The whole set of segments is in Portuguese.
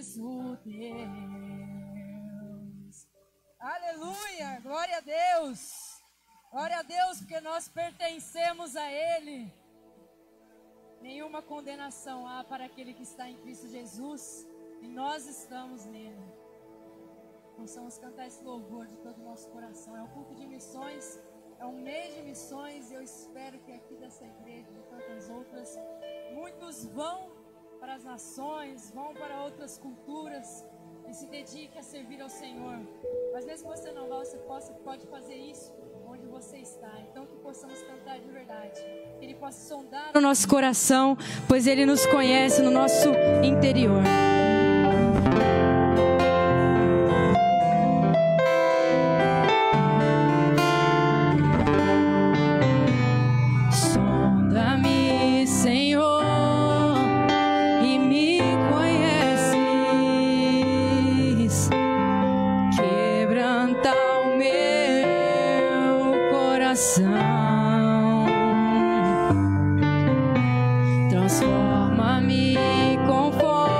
és o Deus. Aleluia, glória a Deus. Glória a Deus, porque nós pertencemos a Ele. Nenhuma condenação há para aquele que está em Cristo Jesus, e nós estamos nele. Possamos cantar esse louvor de todo o nosso coração. É um culto de missões, é um mês de missões, e eu espero que aqui dessa igreja e de tantas outras, muitos vão para as nações, vão para outras culturas e se dediquem a servir ao Senhor. Mas mesmo que você não vá, você pode fazer isso onde você está. Então que possamos cantar de verdade, que Ele possa sondar o nosso coração, pois Ele nos conhece no nosso interior. Sonda-me, Senhor, e me conheces, quebranta o meu coração, transforma-me conforme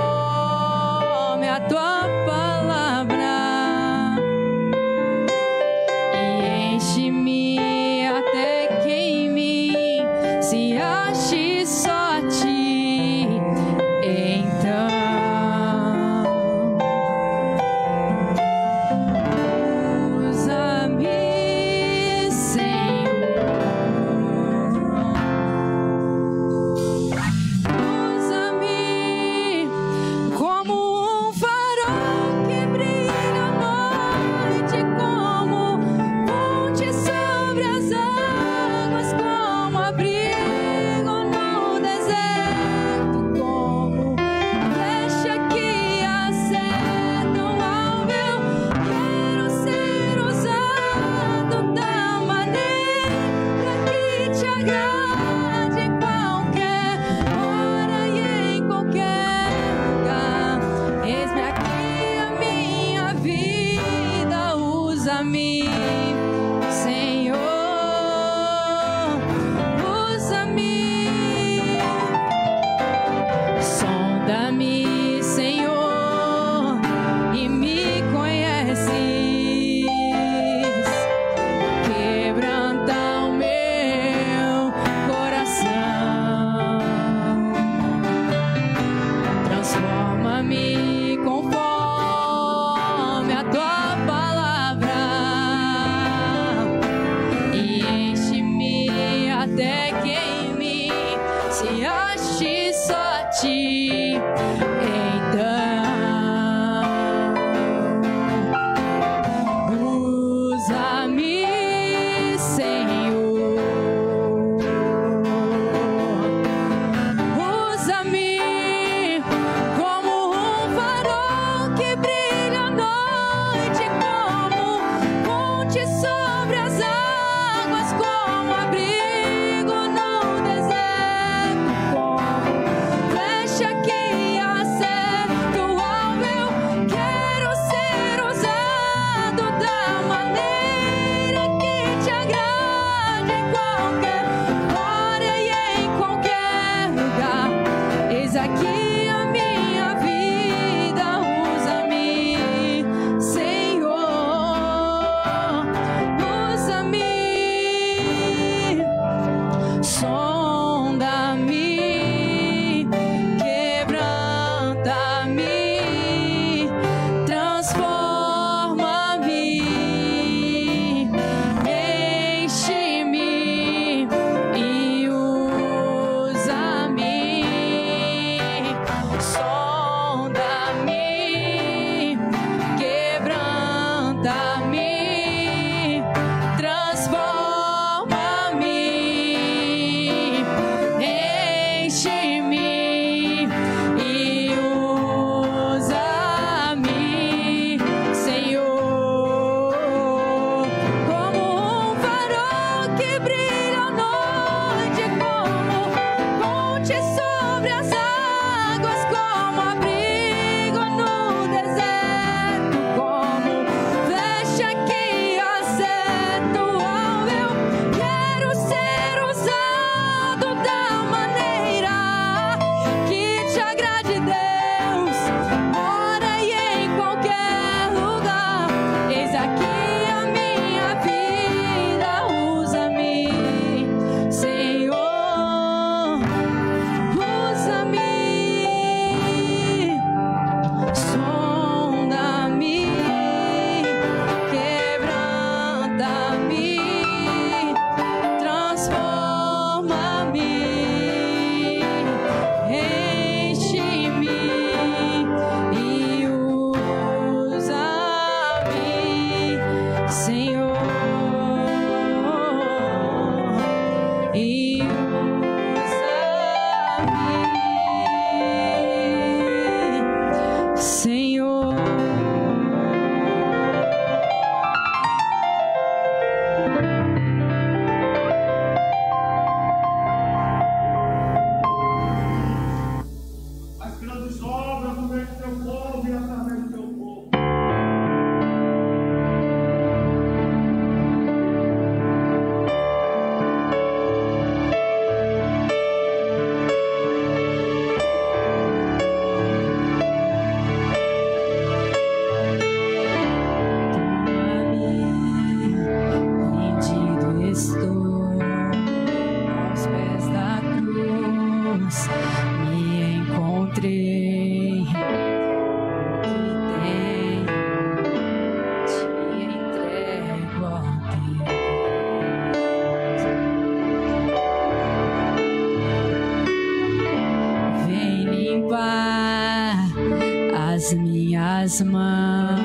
as minhas mãos,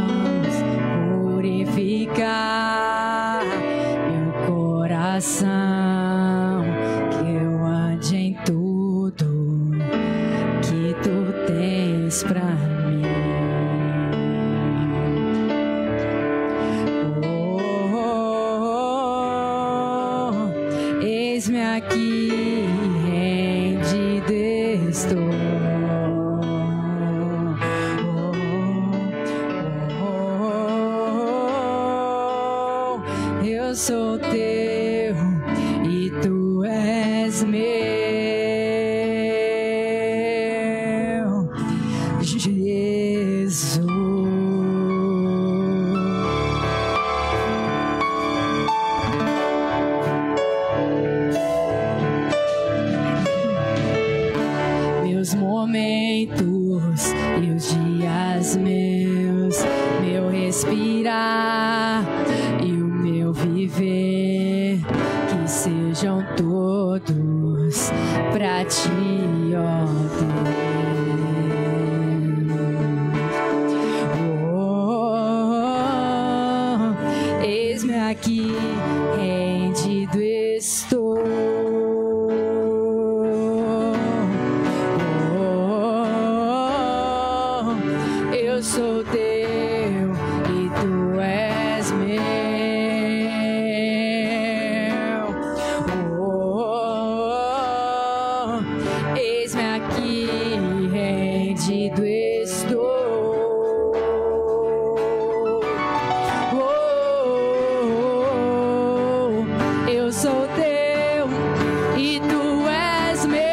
purificar meu coração, que eu ande em tudo que tu tens pra mim. Eis-me aqui, rendido estou. Eu sou teu e tu és meu, Jesus. Meus momentos e os dias meus, meu respirar e o meu viver, que sejam todos pra ti, ó Deus. Oh, eis-me aqui, rendido estou. Eu sou teu e tu és meu. Oh, eis-me aqui, rendido estou. Oh, eu sou teu e tu és meu.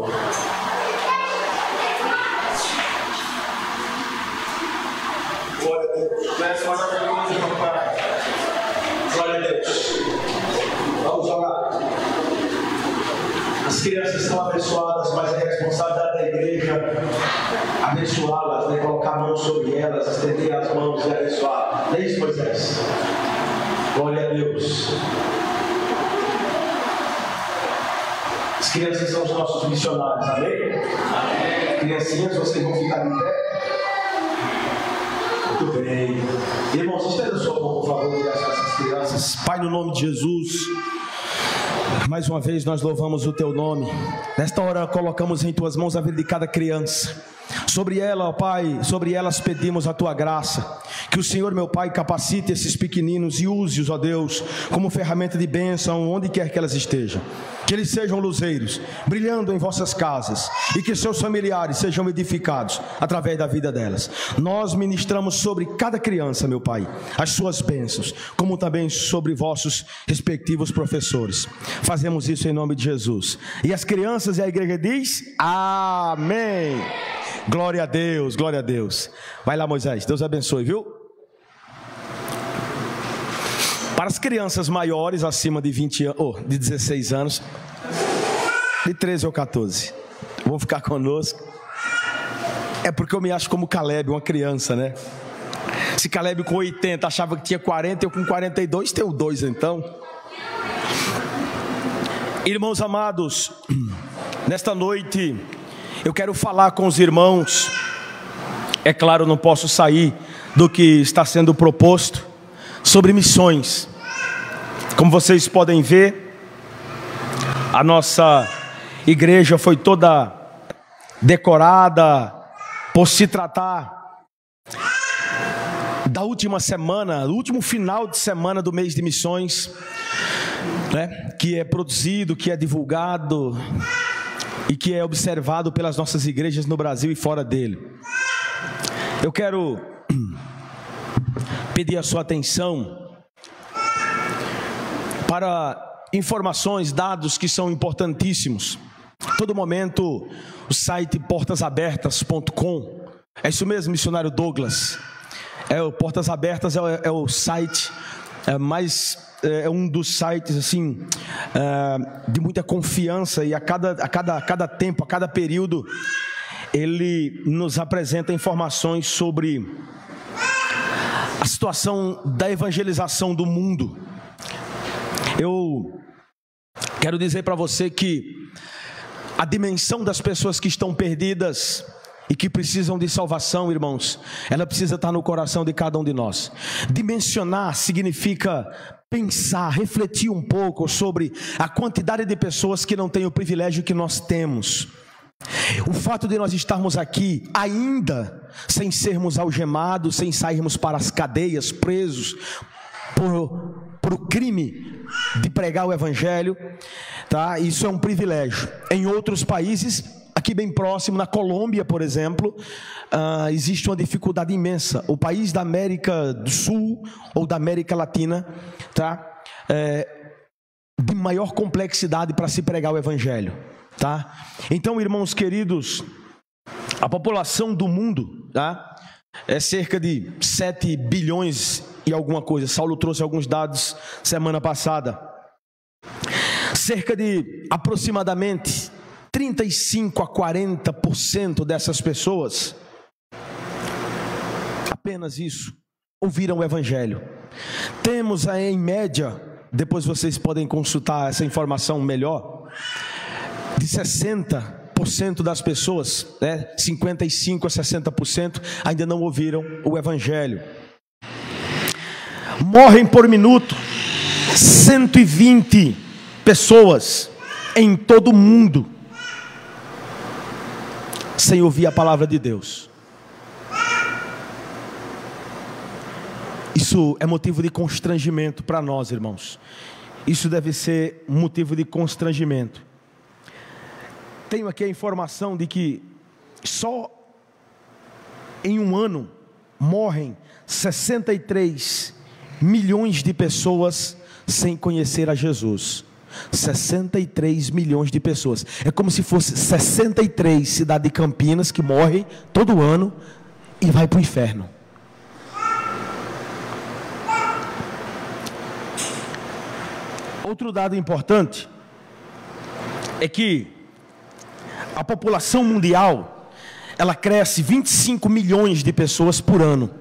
favor. Glória a Deus. Peço mais a pergunta, papai. Glória a Deus. Vamos orar. As crianças estão abençoadas, mas é responsabilidade da igreja abençoá-las, né? Colocar a mão sobre elas, estender as mãos e abençoar. Não é isso, Moisés? Glória a Deus. As crianças são os nossos missionários, amém? Amém. Criancinhas, vocês vão ficar em pé? Muito bem. Irmãos, estenda sua mão, por favor, e essas crianças. Pai, no nome de Jesus, mais uma vez nós louvamos o Teu nome. Nesta hora colocamos em Tuas mãos a vida de cada criança. Sobre ela, ó Pai, sobre elas pedimos a Tua graça. Que o Senhor, meu Pai, capacite esses pequeninos e use-os, ó Deus, como ferramenta de bênção onde quer que elas estejam. Que eles sejam luzeiros, brilhando em vossas casas, e que seus familiares sejam edificados através da vida delas. Nós ministramos sobre cada criança, meu Pai, as suas bênçãos, como também sobre vossos respectivos professores. Fazemos isso em nome de Jesus. E as crianças e a igreja diz: amém. Glória a Deus, glória a Deus. Vai lá, Moisés, Deus abençoe, viu? Para as crianças maiores, acima de 16 anos, de 13 ou 14, vão ficar conosco. É porque eu me acho como Caleb, uma criança, né? Se Caleb com 80 achava que tinha 40, eu com 42 tenho 2 então. Irmãos amados, nesta noite eu quero falar com os irmãos. É claro, não posso sair do que está sendo proposto sobre missões. Como vocês podem ver, a nossa igreja foi toda decorada por se tratar da última semana, do último final de semana do mês de missões, né? Que é produzido, que é divulgado e que é observado pelas nossas igrejas no Brasil e fora dele. Eu quero pedir a sua atenção para informações, dados que são importantíssimos. A todo momento o site portasabertas.com, é isso mesmo, missionário Douglas, o Portas Abertas é o site é um dos sites assim de muita confiança, e a cada tempo, a cada período ele nos apresenta informações sobre a situação da evangelização do mundo. Eu quero dizer para você que a dimensão das pessoas que estão perdidas e que precisam de salvação, irmãos, ela precisa estar no coração de cada um de nós. Dimensionar significa pensar, refletir um pouco sobre a quantidade de pessoas que não têm o privilégio que nós temos. O fato de nós estarmos aqui ainda sem sermos algemados, sem sairmos para as cadeias, presos por o crime de pregar o evangelho, tá? Isso é um privilégio. Em outros países, aqui bem próximo, na Colômbia, por exemplo, existe uma dificuldade imensa. O país da América do Sul ou da América Latina, tá? De maior complexidade para se pregar o evangelho, tá? Então, irmãos queridos, a população do mundo, tá? É cerca de 7 bilhões e alguma coisa. Saulo trouxe alguns dados semana passada. Cerca de aproximadamente 35 a 40% dessas pessoas, apenas isso, ouviram o evangelho. Temos aí em média, depois vocês podem consultar essa informação melhor, de 60% das pessoas, 55 a 60% ainda não ouviram o evangelho. Morrem por minuto 120 pessoas em todo o mundo sem ouvir a palavra de Deus. Isso é motivo de constrangimento para nós, irmãos. Isso deve ser motivo de constrangimento. Tenho aqui a informação de que só em um ano morrem 63 milhões de pessoas sem conhecer a Jesus. 63 milhões de pessoas. É como se fosse 63 cidades de Campinas que morrem todo ano e vai para o inferno. Outro dado importante é que a população mundial, ela cresce 25 milhões de pessoas por ano.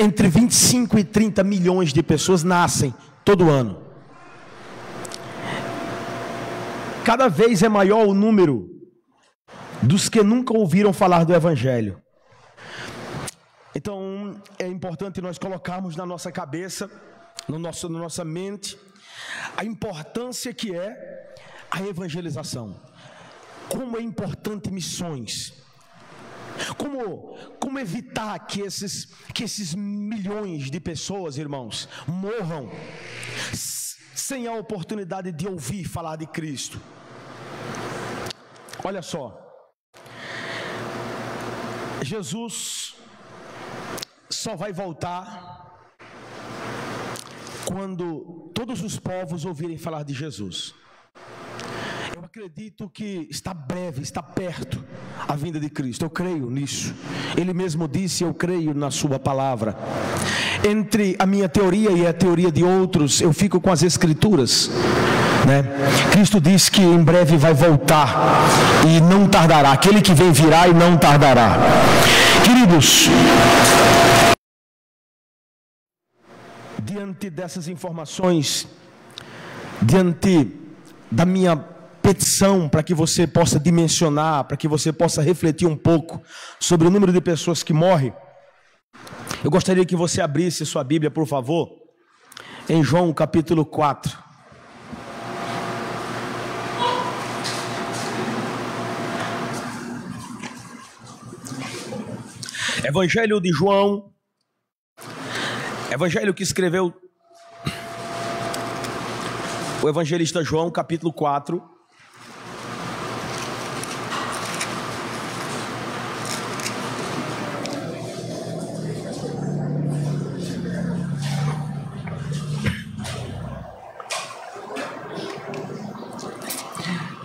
Entre 25 e 30 milhões de pessoas nascem todo ano. Cada vez é maior o número dos que nunca ouviram falar do Evangelho. Então, é importante nós colocarmos na nossa cabeça, na nossa mente, a importância que é a evangelização. Como é importante missões. Como evitar que esses milhões de pessoas, irmãos, morram sem a oportunidade de ouvir falar de Cristo. Olha só, Jesus só vai voltar quando todos os povos ouvirem falar de Jesus. Eu acredito que está breve, está perto a vinda de Cristo. Eu creio nisso. Ele mesmo disse: eu creio na sua palavra. Entre a minha teoria e a teoria de outros, eu fico com as Escrituras, né? Cristo diz que em breve vai voltar e não tardará. Aquele que vem virá e não tardará. Queridos, diante dessas informações, diante da minha petição para que você possa dimensionar, para que você possa refletir um pouco sobre o número de pessoas que morrem, eu gostaria que você abrisse sua Bíblia, por favor, em João capítulo 4. Evangelho de João, evangelho que escreveu o evangelista João, capítulo 4.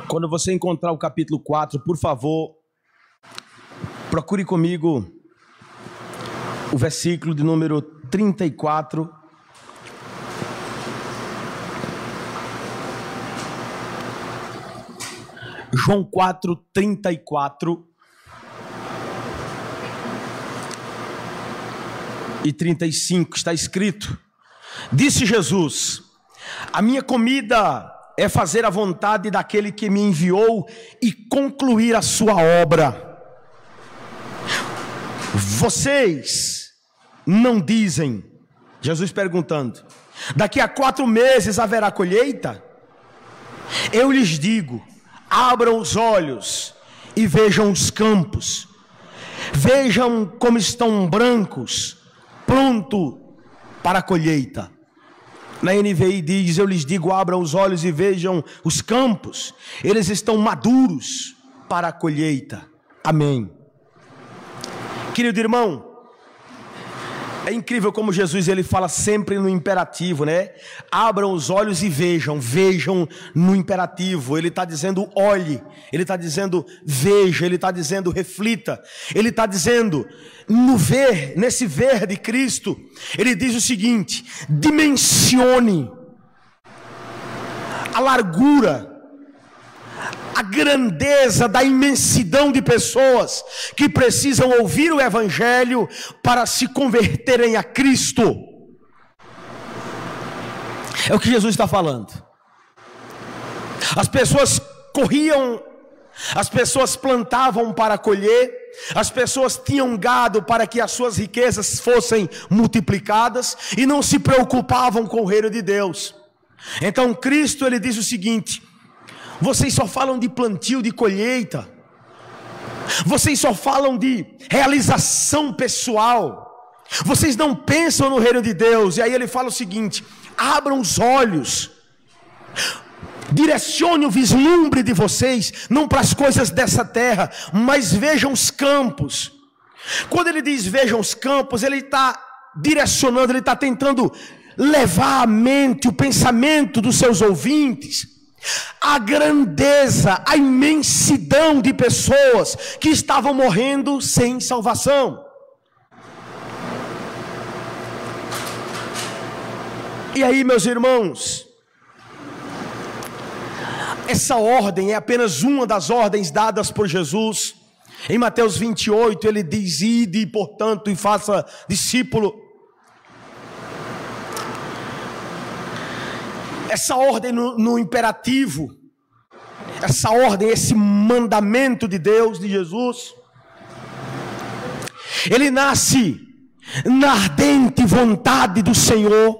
Quando você encontrar o capítulo 4, por favor, procure comigo o versículo de número 34. João 4, 34 e 35, está escrito: disse Jesus: a minha comida é fazer a vontade daquele que me enviou e concluir a sua obra. Vocês não dizem, Jesus perguntando, daqui a 4 meses haverá colheita? Eu lhes digo, abram os olhos e vejam os campos, vejam como estão brancos, pronto para a colheita. Na NVI diz: eu lhes digo, abram os olhos e vejam os campos, eles estão maduros para a colheita. Amém. Querido irmão, é incrível como Jesus ele fala sempre no imperativo, né? Abram os olhos e vejam, vejam no imperativo. Ele está dizendo olhe, ele está dizendo veja, ele está dizendo reflita, ele está dizendo no ver, nesse ver de Cristo, ele diz o seguinte: dimensione a largura, a grandeza da imensidão de pessoas que precisam ouvir o Evangelho para se converterem a Cristo. É o que Jesus está falando. As pessoas corriam, as pessoas plantavam para colher, as pessoas tinham gado para que as suas riquezas fossem multiplicadas e não se preocupavam com o reino de Deus. Então Cristo ele diz o seguinte: vocês só falam de plantio, de colheita. Vocês só falam de realização pessoal. Vocês não pensam no reino de Deus. E aí ele fala o seguinte: abram os olhos, direcione o vislumbre de vocês, não para as coisas dessa terra, mas vejam os campos. Quando ele diz vejam os campos, ele está direcionando, ele está tentando levar a mente, o pensamento dos seus ouvintes, a grandeza, a imensidão de pessoas que estavam morrendo sem salvação. E aí, meus irmãos, essa ordem é apenas uma das ordens dadas por Jesus. Em Mateus 28, ele diz: ide, portanto, e faça discípulo. Essa ordem no imperativo, essa ordem, esse mandamento de Deus, de Jesus, ele nasce na ardente vontade do Senhor,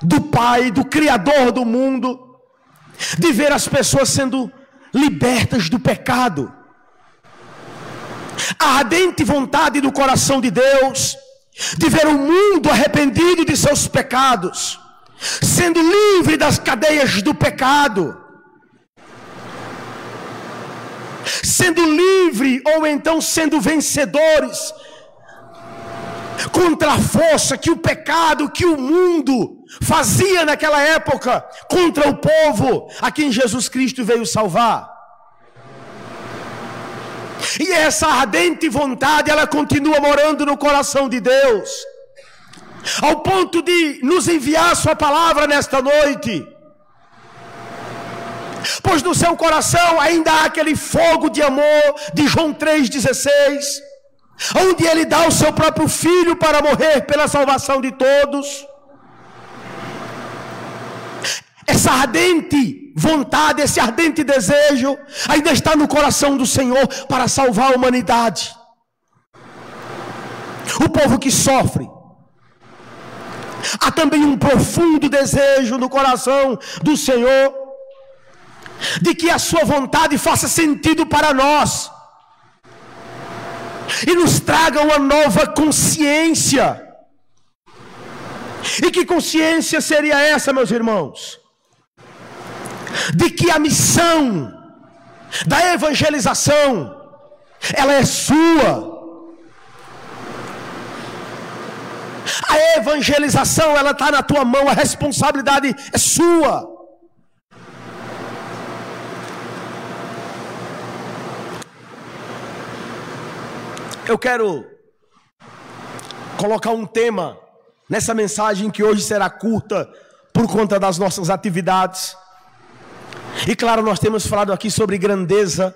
do Pai, do Criador do mundo, de ver as pessoas sendo libertas do pecado. A ardente vontade do coração de Deus, de ver o mundo arrependido de seus pecados, sendo livre das cadeias do pecado, sendo livre ou então sendo vencedores contra a força que o pecado, que o mundo fazia naquela época contra o povo a quem Jesus Cristo veio salvar. E essa ardente vontade, ela continua morando no coração de Deus, ao ponto de nos enviar sua palavra nesta noite, pois no seu coração ainda há aquele fogo de amor de João 3,16, onde ele dá o seu próprio filho para morrer pela salvação de todos. Essa ardente vontade, esse ardente desejo ainda está no coração do Senhor para salvar a humanidade, o povo que sofre. Há também um profundo desejo no coração do Senhor de que a sua vontade faça sentido para nós e nos traga uma nova consciência. E que consciência seria essa, meus irmãos? De que a missão da evangelização, ela é sua. A evangelização, ela está na tua mão, a responsabilidade é sua. Eu quero colocar um tema nessa mensagem que hoje será curta por conta das nossas atividades. E claro, nós temos falado aqui sobre grandeza,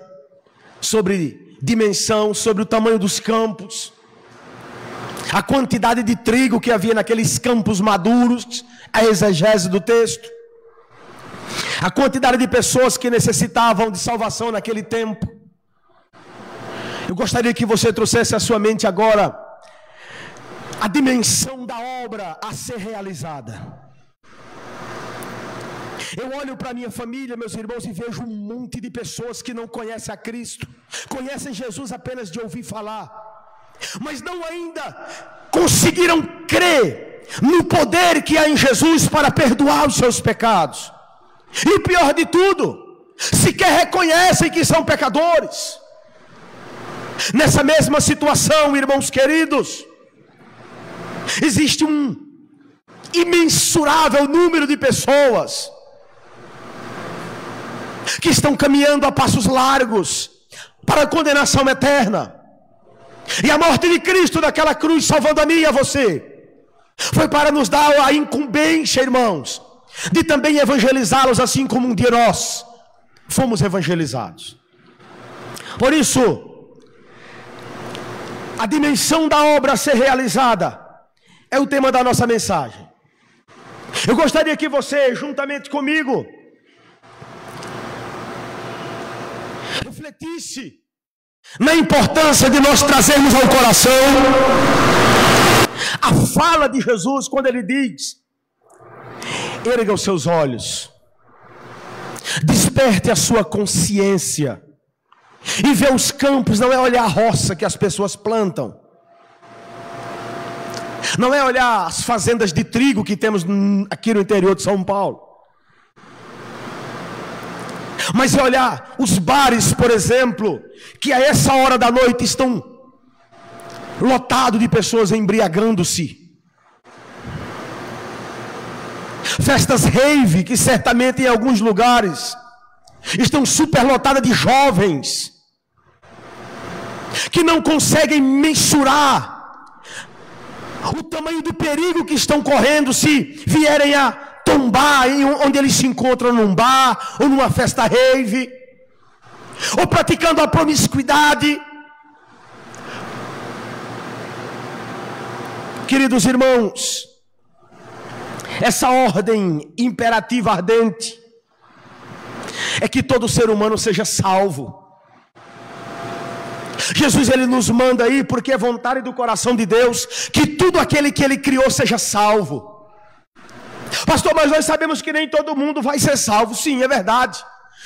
sobre dimensão, sobre o tamanho dos campos, a quantidade de trigo que havia naqueles campos maduros, a exegese do texto, a quantidade de pessoas que necessitavam de salvação naquele tempo. Eu gostaria que você trouxesse à sua mente agora a dimensão da obra a ser realizada. Eu olho para a minha família, meus irmãos, e vejo um monte de pessoas que não conhecem a Cristo, conhecem Jesus apenas de ouvir falar, mas não ainda conseguiram crer no poder que há em Jesus para perdoar os seus pecados. E o pior de tudo, sequer reconhecem que são pecadores. Nessa mesma situação, irmãos queridos, existe um imensurável número de pessoas que estão caminhando a passos largos para a condenação eterna. E a morte de Cristo naquela cruz, salvando a mim e a você, foi para nos dar a incumbência, irmãos, de também evangelizá-los, assim como um dia nós fomos evangelizados. Por isso, a dimensão da obra a ser realizada é o tema da nossa mensagem. Eu gostaria que você, juntamente comigo, refletisse na importância de nós trazermos ao coração a fala de Jesus quando ele diz: erga os seus olhos, desperte a sua consciência e ver os campos. Não é olhar a roça que as pessoas plantam, não é olhar as fazendas de trigo que temos aqui no interior de São Paulo, mas é olhar os bares, por exemplo, que a essa hora da noite estão lotados de pessoas embriagando-se. festas rave, que certamente em alguns lugares estão superlotadas de jovens, que não conseguem mensurar o tamanho do perigo que estão correndo se vierem a tombar onde eles se encontram, num bar ou numa festa rave, ou praticando a promiscuidade. Queridos irmãos, essa ordem imperativa ardente é que todo ser humano seja salvo. Jesus, ele nos manda aí, porque é vontade do coração de Deus que tudo aquele que ele criou seja salvo. Pastor, mas nós sabemos que nem todo mundo vai ser salvo. Sim, é verdade,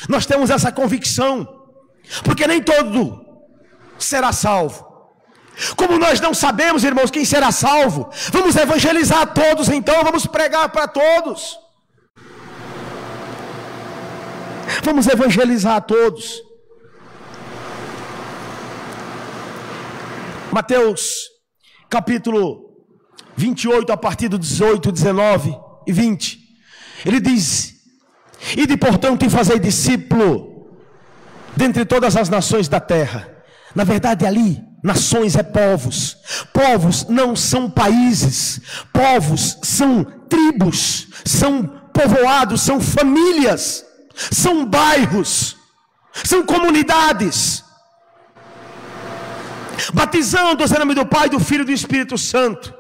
nós temos essa convicção, porque nem todo será salvo. Como nós não sabemos, irmãos, quem será salvo, vamos evangelizar a todos então, vamos pregar para todos. Vamos evangelizar a todos. Mateus capítulo 28, a partir do 18, 19 e 20, ele diz: ide portanto e fazei discípulo dentre todas as nações da terra. Na verdade ali, nações é povos. Povos não são países. Povos são tribos, são povoados, são famílias, são bairros, são comunidades. Batizando-os em nome do Pai, do Filho e do Espírito Santo,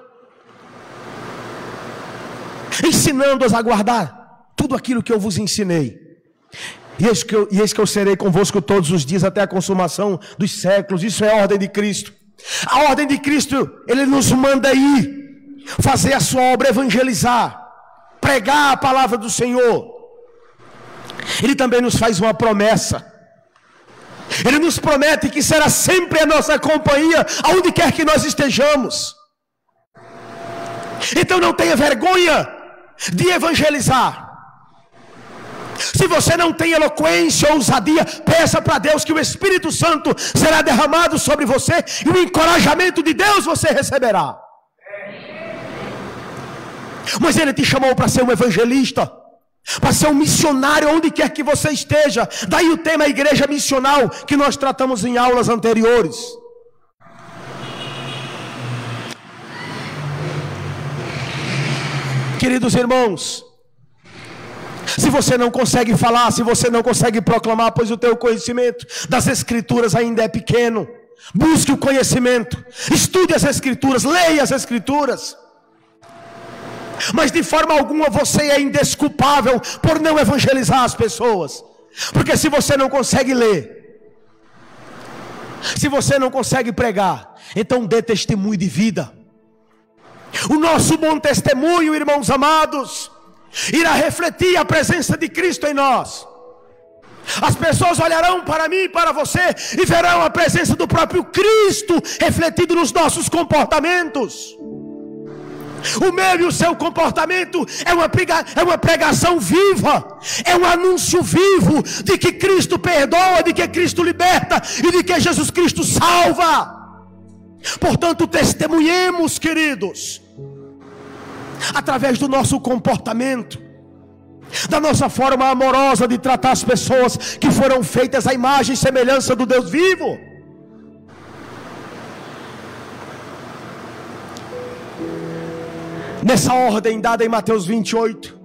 ensinando-os a guardar tudo aquilo que eu vos ensinei. E eis que eu serei convosco todos os dias até a consumação dos séculos. Isso é a ordem de Cristo. A ordem de Cristo, ele nos manda ir fazer a sua obra, evangelizar, pregar a palavra do Senhor. Ele também nos faz uma promessa. Ele nos promete que será sempre a nossa companhia, aonde quer que nós estejamos. Então não tenha vergonha de evangelizar. Se você não tem eloquência ou ousadia, peça para Deus que o Espírito Santo será derramado sobre você, e o encorajamento de Deus você receberá. Mas Ele te chamou para ser um evangelista, para ser um missionário onde quer que você esteja. Daí o tema igreja missional, que nós tratamos em aulas anteriores. Queridos irmãos, se você não consegue falar, se você não consegue proclamar, pois o teu conhecimento das Escrituras ainda é pequeno, busque o conhecimento, estude as Escrituras, leia as Escrituras. Mas de forma alguma você é indesculpável por não evangelizar as pessoas. Porque se você não consegue ler, se você não consegue pregar, então dê testemunho de vida. O nosso bom testemunho, irmãos amados, irá refletir a presença de Cristo em nós. As pessoas olharão para mim e para você e verão a presença do próprio Cristo refletido nos nossos comportamentos. O meu e o seu comportamento é uma pregação viva, é um anúncio vivo de que Cristo perdoa, de que Cristo liberta e de que Jesus Cristo salva. Portanto, testemunhemos, queridos, através do nosso comportamento, da nossa forma amorosa de tratar as pessoas que foram feitas à imagem e semelhança do Deus vivo. Nessa ordem dada em Mateus 28,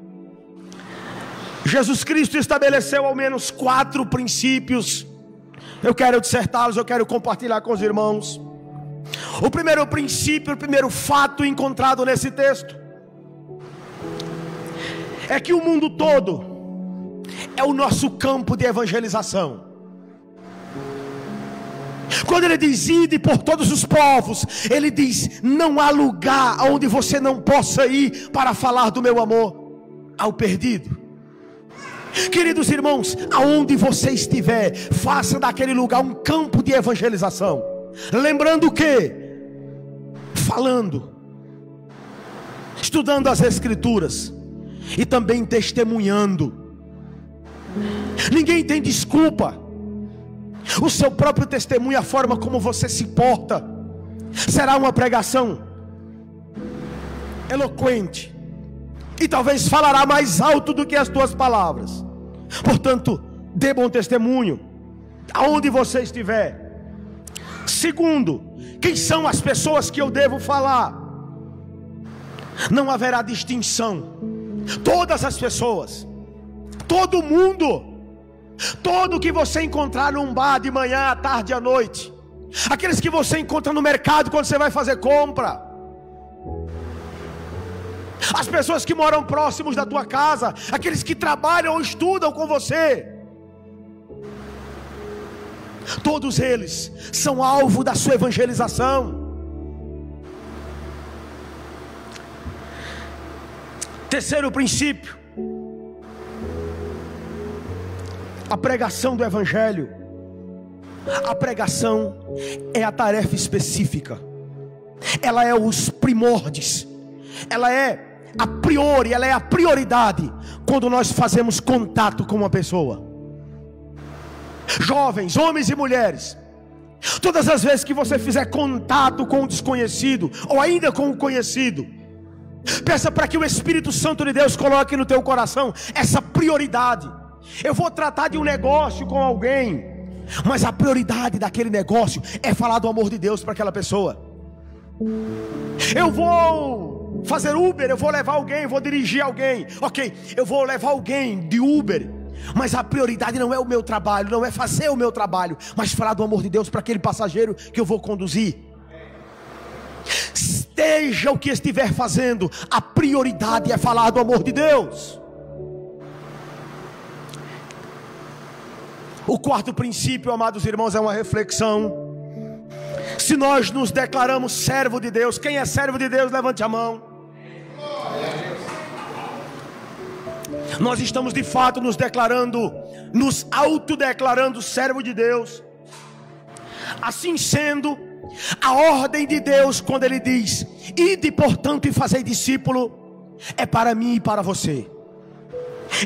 Jesus Cristo estabeleceu ao menos 4 princípios. Eu quero dissertá-los, eu quero compartilhar com os irmãos. O primeiro princípio, o primeiro fato encontrado nesse texto é que o mundo todo é o nosso campo de evangelização. Quando ele diz ide por todos os povos, ele diz: não há lugar onde você não possa ir para falar do meu amor ao perdido. Queridos irmãos, aonde você estiver, faça daquele lugar um campo de evangelização. Lembrando que falando, estudando as Escrituras e também testemunhando. Ninguém tem desculpa. O seu próprio testemunho, a forma como você se porta, será uma pregação eloquente, e talvez falará mais alto do que as tuas palavras. Portanto, dê bom testemunho aonde você estiver. Segundo, quem são as pessoas que eu devo falar? Não haverá distinção. Todas as pessoas, todo mundo, todo que você encontrar num bar de manhã, à tarde e à noite, aqueles que você encontra no mercado quando você vai fazer compra, as pessoas que moram próximos da tua casa, aqueles que trabalham ou estudam com você, todos eles são alvo da sua evangelização. Terceiro princípio: a pregação do evangelho. A pregação é a tarefa específica, ela é os primórdios, ela é a priori, ela é a prioridade quando nós fazemos contato com uma pessoa. Jovens, homens e mulheres, todas as vezes que você fizer contato com um desconhecido, ou ainda com um conhecido, peça para que o Espírito Santo de Deus coloque no teu coração essa prioridade. Eu vou tratar de um negócio com alguém, mas a prioridade daquele negócio é falar do amor de Deus para aquela pessoa. Eu vou fazer Uber, eu vou levar alguém, vou dirigir alguém. Ok, eu vou levar alguém de Uber, mas a prioridade não é o meu trabalho, não é fazer o meu trabalho, mas falar do amor de Deus para aquele passageiro que eu vou conduzir. Esteja o que estiver fazendo, a prioridade é falar do amor de Deus. O quarto princípio, amados irmãos, é uma reflexão. Se nós nos declaramos servo de Deus, quem é servo de Deus, levante a mão. Nós estamos de fato nos declarando, nos autodeclarando servo de Deus. Assim sendo, a ordem de Deus, quando Ele diz: ide portanto e fazei discípulo, é para mim e para você.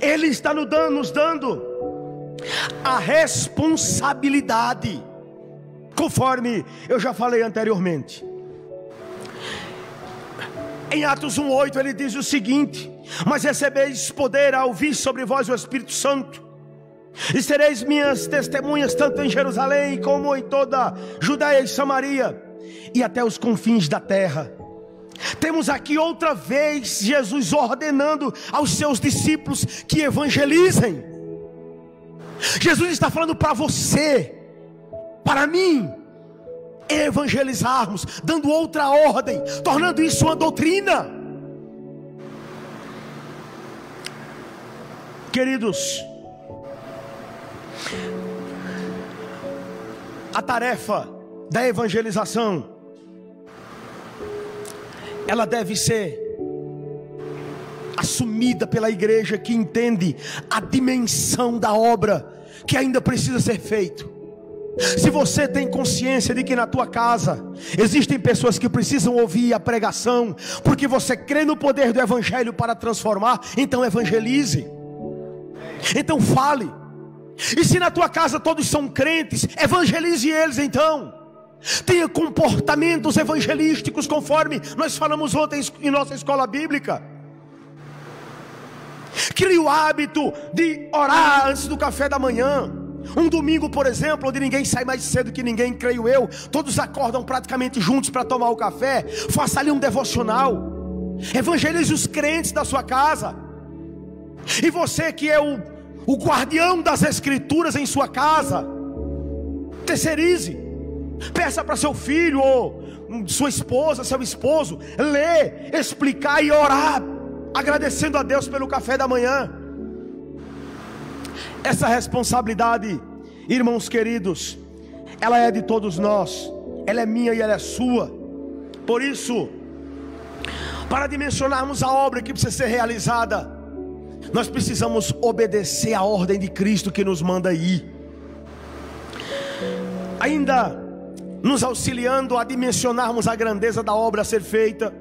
Ele está nos dando a responsabilidade, conforme eu já falei anteriormente. Em Atos 1:8 ele diz o seguinte: mas recebeis poder ao vir sobre vós o Espírito Santo, e sereis minhas testemunhas tanto em Jerusalém como em toda Judeia e Samaria e até os confins da terra. Temos aqui outra vez Jesus ordenando aos seus discípulos que evangelizem. Jesus está falando para você, para mim, evangelizarmos, dando outra ordem, tornando isso uma doutrina. Queridos, a tarefa da evangelização, ela deve ser assumida pela igreja que entende a dimensão da obra que ainda precisa ser feita. Se você tem consciência de que na tua casa existem pessoas que precisam ouvir a pregação, porque você crê no poder do evangelho para transformar, então evangelize, então fale. E se na tua casa todos são crentes, evangelize eles então. Tenha comportamentos evangelísticos, conforme nós falamos ontem em nossa escola bíblica. Crie o hábito de orar antes do café da manhã. Um domingo, por exemplo, onde ninguém sai mais cedo que ninguém, creio eu, todos acordam praticamente juntos para tomar o café. Faça ali um devocional. Evangelize os crentes da sua casa. E você que é o guardião das escrituras em sua casa, terceirize. Peça para seu filho ou sua esposa, seu esposo, ler, explicar e orar, agradecendo a Deus pelo café da manhã. Essa responsabilidade, irmãos queridos, ela é de todos nós, ela é minha e ela é sua. Por isso, para dimensionarmos a obra que precisa ser realizada, nós precisamos obedecer a ordem de Cristo que nos manda ir. Ainda nos auxiliando a dimensionarmos a grandeza da obra a ser feita,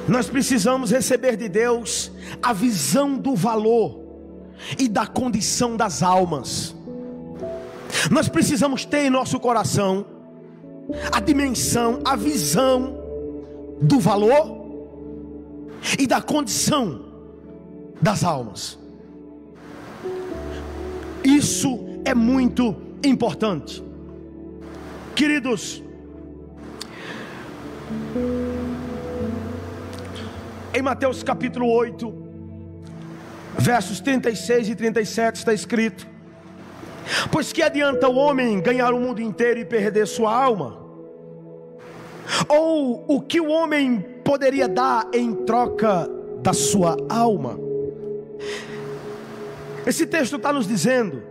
nós precisamos receber de Deus a visão do valor e da condição das almas. Nós precisamos ter em nosso coração a dimensão, a visão do valor e da condição das almas. Isso é muito importante. Queridos, em Mateus capítulo 8, versos 36 e 37 está escrito: pois que adianta o homem ganhar o mundo inteiro e perder sua alma? Ou o que o homem poderia dar em troca da sua alma? Esse texto está nos dizendo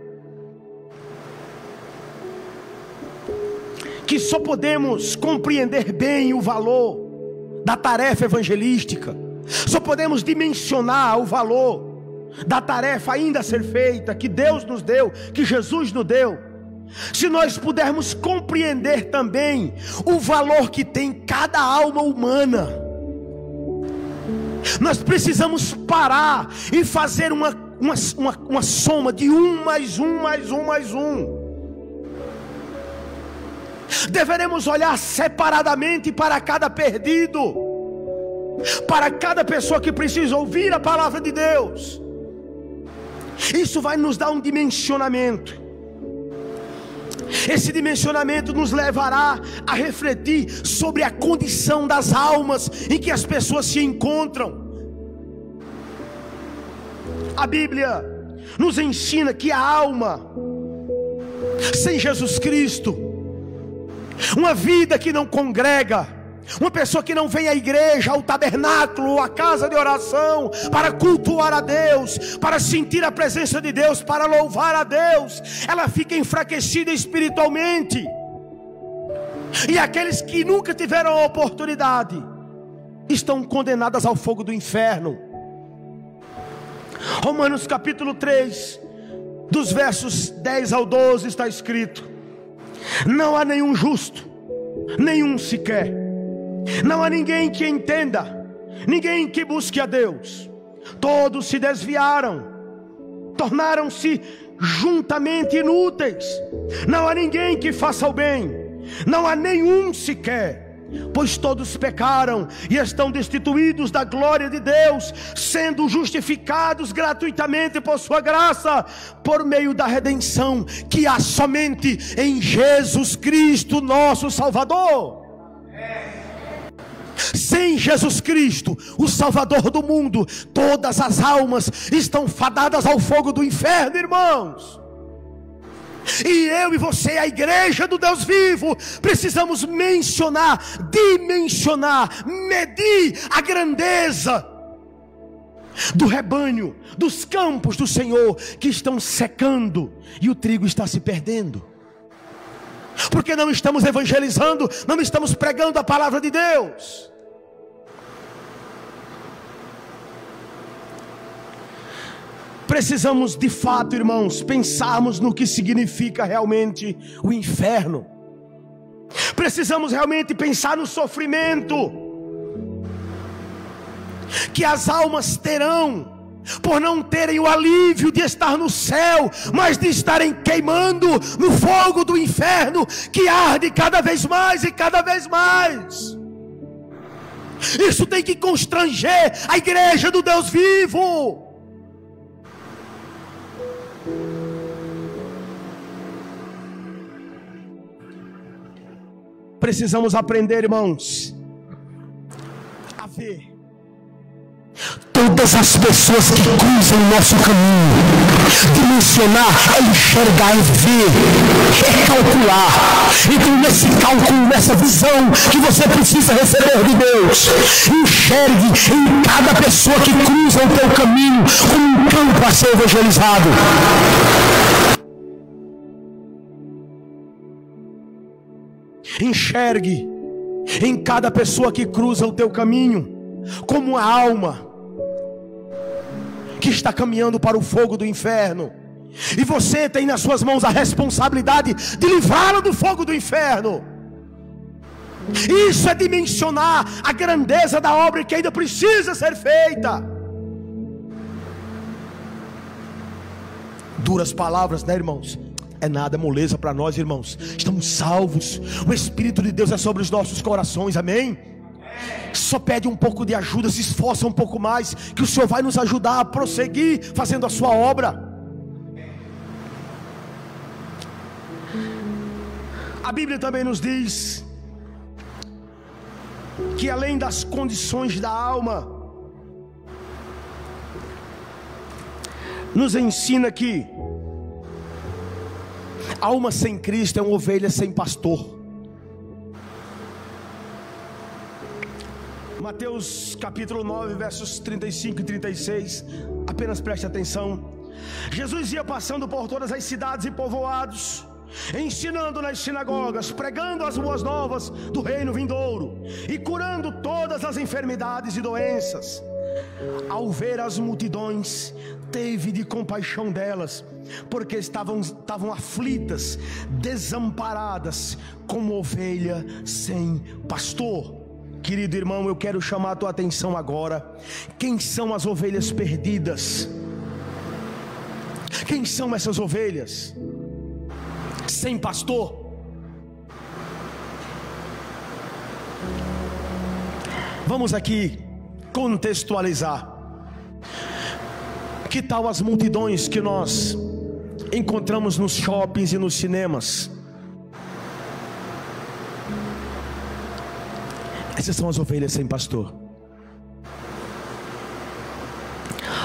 que só podemos compreender bem o valor da tarefa evangelística, só podemos dimensionar o valor da tarefa ainda a ser feita, que Deus nos deu, que Jesus nos deu, se nós pudermos compreender também o valor que tem cada alma humana. Nós precisamos parar e fazer uma soma de 1 mais 1 mais 1 mais 1. Deveremos olhar separadamente para cada perdido, para cada pessoa que precisa ouvir a palavra de Deus. Isso vai nos dar um dimensionamento. Esse dimensionamento nos levará a refletir sobre a condição das almas em que as pessoas se encontram. A Bíblia nos ensina que a alma sem Jesus Cristo, uma vida que não congrega, uma pessoa que não vem à igreja, ao tabernáculo, à casa de oração, para cultuar a Deus, para sentir a presença de Deus, para louvar a Deus, ela fica enfraquecida espiritualmente. E aqueles que nunca tiveram a oportunidade estão condenadas ao fogo do inferno. Romanos capítulo 3, dos versos 10 ao 12 está escrito: não há nenhum justo, nenhum sequer. Não há ninguém que entenda, ninguém que busque a Deus. Todos se desviaram, tornaram-se juntamente inúteis. Não há ninguém que faça o bem, não há nenhum sequer. Pois todos pecaram e estão destituídos da glória de Deus, sendo justificados gratuitamente por sua graça, por meio da redenção que há somente em Jesus Cristo, nosso Salvador. Sem Jesus Cristo, o Salvador do mundo, todas as almas estão fadadas ao fogo do inferno, irmãos. E eu e você, a igreja do Deus vivo, precisamos mencionar, dimensionar, medir a grandeza do rebanho, dos campos do Senhor que estão secando e o trigo está se perdendo. Porque não estamos evangelizando, não estamos pregando a palavra de Deus. Precisamos de fato, irmãos, pensarmos no que significa realmente o inferno. Precisamos realmente pensar no sofrimento que as almas terão por não terem o alívio de estar no céu, mas de estarem queimando no fogo do inferno que arde cada vez mais e cada vez mais. Isso tem que constranger a igreja do Deus vivo. Precisamos aprender, irmãos, a ver todas as pessoas que cruzam o nosso caminho. Dimensionar é enxergar, é ver, é calcular. Então nesse cálculo, nessa visão que você precisa receber de Deus, enxergue em cada pessoa que cruza o teu caminho como um campo a ser evangelizado. Enxergue em cada pessoa que cruza o teu caminho como uma alma que está caminhando para o fogo do inferno, e você tem nas suas mãos a responsabilidade de livrá-lo do fogo do inferno. Isso é dimensionar a grandeza da obra que ainda precisa ser feita. Duras palavras, né, irmãos? É nada, moleza para nós, irmãos. Estamos salvos. O Espírito de Deus é sobre os nossos corações, amém? Só pede um pouco de ajuda, se esforça um pouco mais, que o Senhor vai nos ajudar a prosseguir fazendo a sua obra. A Bíblia também nos diz que além das condições da alma, nos ensina que alma sem Cristo é uma ovelha sem pastor. Mateus capítulo 9, versos 35 e 36, apenas preste atenção. Jesus ia passando por todas as cidades e povoados, ensinando nas sinagogas, pregando as boas novas do reino vindouro e curando todas as enfermidades e doenças. Ao ver as multidões, teve de compaixão delas, porque estavam aflitas, desamparadas, como ovelha sem pastor. Querido irmão, eu quero chamar a tua atenção agora. Quem são as ovelhas perdidas? Quem são essas ovelhas sem pastor? Vamos aqui contextualizar. Que tal as multidões que nós encontramos nos shoppings e nos cinemas? Essas são as ovelhas sem pastor.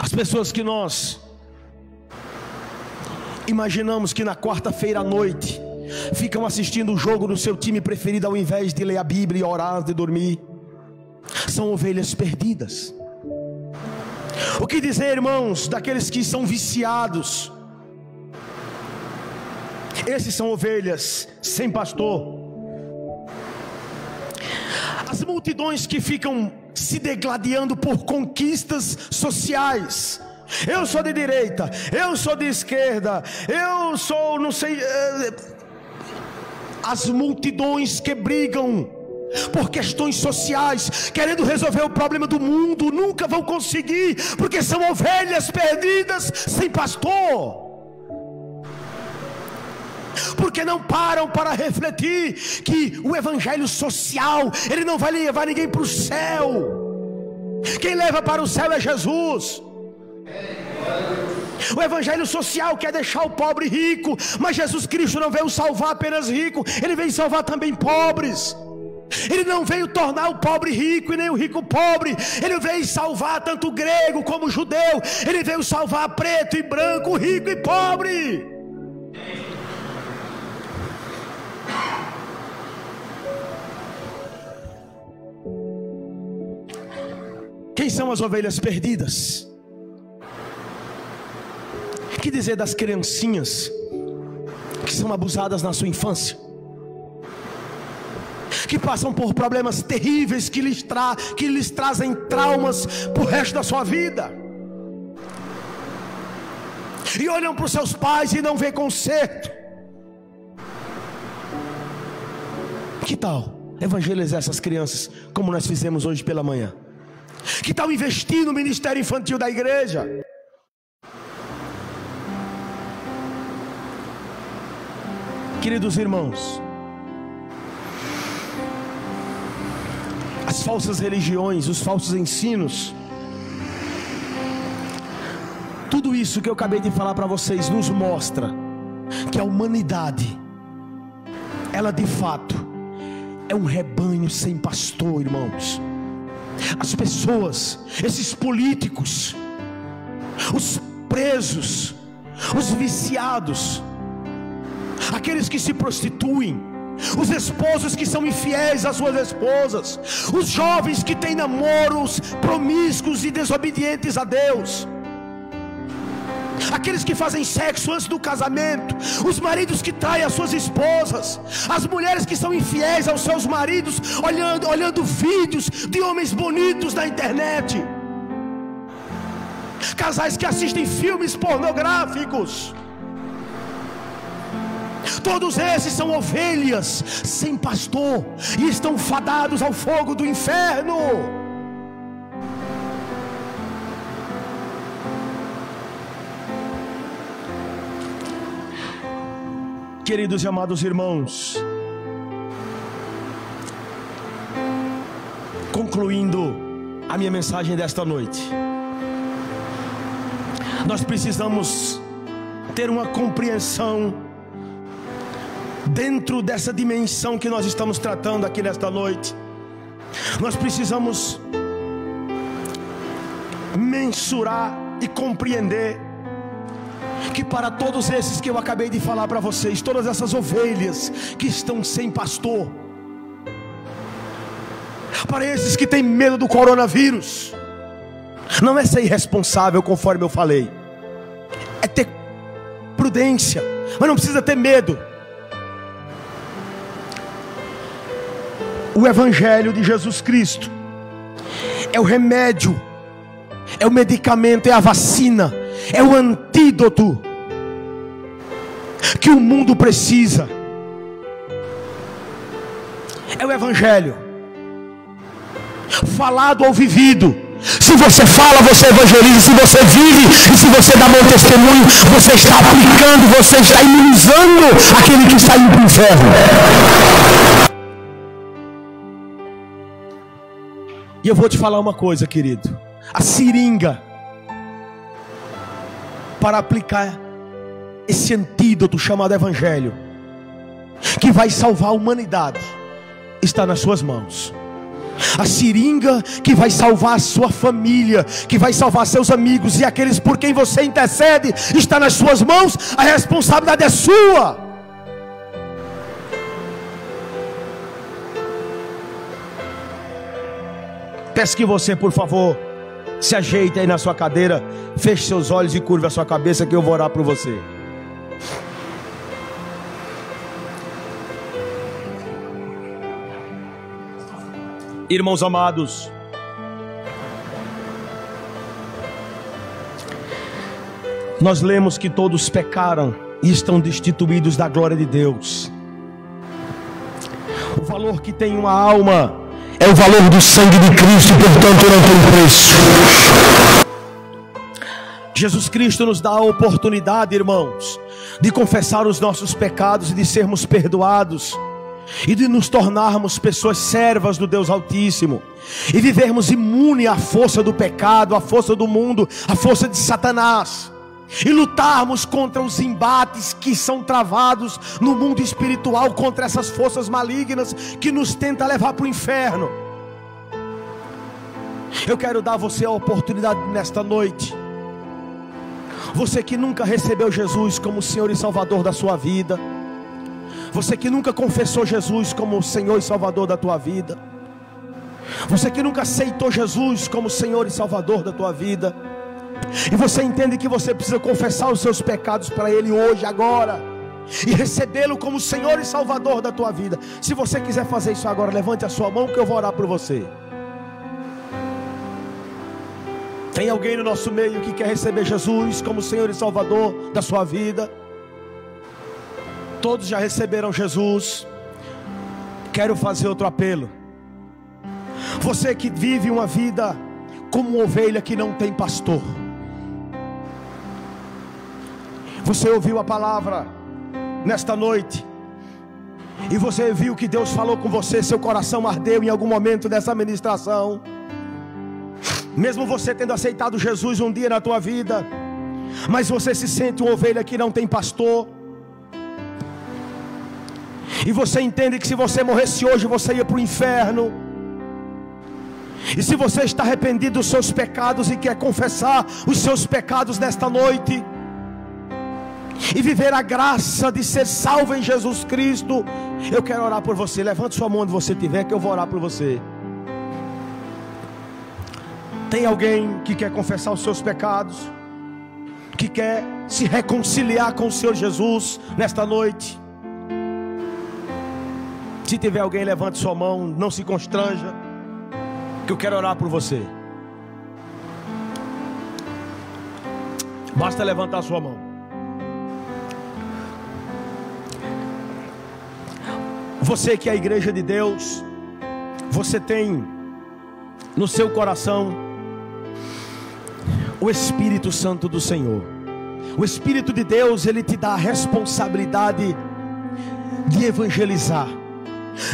As pessoas que nós imaginamos que na quarta-feira à noite ficam assistindo o jogo do seu time preferido ao invés de ler a Bíblia e orar antes de dormir, são ovelhas perdidas. O que dizer, irmãos, daqueles que são viciados? Esses são ovelhas sem pastor. As multidões que ficam se degladiando por conquistas sociais. Eu sou de direita, eu sou de esquerda, eu sou não sei. As multidões que brigam por questões sociais, querendo resolver o problema do mundo, nunca vão conseguir, porque são ovelhas perdidas sem pastor. Porque não param para refletir que o evangelho social, ele não vai levar ninguém para o céu. Quem leva para o céu é Jesus. O evangelho social quer deixar o pobre rico, mas Jesus Cristo não veio salvar apenas rico, ele veio salvar também pobres. Ele não veio tornar o pobre rico e nem o rico pobre. Ele veio salvar tanto o grego como o judeu. Ele veio salvar preto e branco, rico e pobre. Quem são as ovelhas perdidas? Que dizer das criancinhas que são abusadas na sua infância, que passam por problemas terríveis que lhes trazem traumas para o resto da sua vida, e olham para os seus pais e não vê conserto? Que tal evangelizar essas crianças como nós fizemos hoje pela manhã? Que tal investir no ministério infantil da igreja? Queridos irmãos, as falsas religiões, os falsos ensinos, tudo isso que eu acabei de falar para vocês nos mostra que a humanidade, ela de fato é um rebanho sem pastor, irmãos. As pessoas, esses políticos, os presos, os viciados, aqueles que se prostituem, os esposos que são infiéis às suas esposas, os jovens que têm namoros promíscuos e desobedientes a Deus, aqueles que fazem sexo antes do casamento, os maridos que traem as suas esposas, as mulheres que são infiéis aos seus maridos, olhando vídeos de homens bonitos na internet, casais que assistem filmes pornográficos. Todos esses são ovelhas sem pastor e estão fadados ao fogo do inferno. Queridos e amados irmãos, concluindo a minha mensagem desta noite, nós precisamos ter uma compreensão dentro dessa dimensão que nós estamos tratando aqui nesta noite. Nós precisamos mensurar e compreender que para todos esses que eu acabei de falar para vocês, todas essas ovelhas que estão sem pastor, para esses que têm medo do coronavírus, não é ser irresponsável conforme eu falei, é ter prudência, mas não precisa ter medo. O Evangelho de Jesus Cristo é o remédio, é o medicamento, é a vacina, é o antídoto que o mundo precisa. É o Evangelho, falado ou vivido. Se você fala, você evangeliza. Se você vive e se você dá bom testemunho, você está aplicando, você está imunizando aquele que está indo para o inferno. E eu vou te falar uma coisa, querido. A seringa para aplicar esse antídoto chamado Evangelho, que vai salvar a humanidade, está nas suas mãos. A seringa que vai salvar a sua família, que vai salvar seus amigos e aqueles por quem você intercede, está nas suas mãos. A responsabilidade é sua. Peço que você, por favor, se ajeite aí na sua cadeira, feche seus olhos e curva a sua cabeça, que eu vou orar por você. Irmãos amados, nós lemos que todos pecaram e estão destituídos da glória de Deus. O valor que tem uma alma é o valor do sangue de Cristo, portanto não tem preço. Jesus Cristo nos dá a oportunidade, irmãos, de confessar os nossos pecados e de sermos perdoados, e de nos tornarmos pessoas servas do Deus Altíssimo, e vivermos imune à força do pecado, à força do mundo, à força de Satanás, e lutarmos contra os embates que são travados no mundo espiritual, contra essas forças malignas que nos tentam levar para o inferno. Eu quero dar a você a oportunidade nesta noite. Você que nunca recebeu Jesus como Senhor e Salvador da sua vida, você que nunca confessou Jesus como Senhor e Salvador da tua vida, você que nunca aceitou Jesus como Senhor e Salvador da tua vida, e você entende que você precisa confessar os seus pecados para Ele hoje, agora, e recebê-lo como Senhor e Salvador da tua vida. Se você quiser fazer isso agora, levante a sua mão que eu vou orar por você. Tem alguém no nosso meio que quer receber Jesus como Senhor e Salvador da sua vida? Todos já receberam Jesus. Quero fazer outro apelo. Você que vive uma vida como uma ovelha que não tem pastor. Você ouviu a palavra nesta noite e você viu que Deus falou com você, seu coração ardeu em algum momento dessa ministração. Mesmo você tendo aceitado Jesus um dia na tua vida, mas você se sente uma ovelha que não tem pastor, e você entende que se você morresse hoje você ia para o inferno. E se você está arrependido dos seus pecados e quer confessar os seus pecados nesta noite e viver a graça de ser salvo em Jesus Cristo, eu quero orar por você. Levante sua mão onde você estiver, que eu vou orar por você. Tem alguém que quer confessar os seus pecados, que quer se reconciliar com o Senhor Jesus nesta noite? Se tiver alguém, levante sua mão, não se constranja, que eu quero orar por você. Basta levantar sua mão. Você que é a igreja de Deus, você tem no seu coração o Espírito Santo do Senhor. O Espírito de Deus, ele te dá a responsabilidade de evangelizar.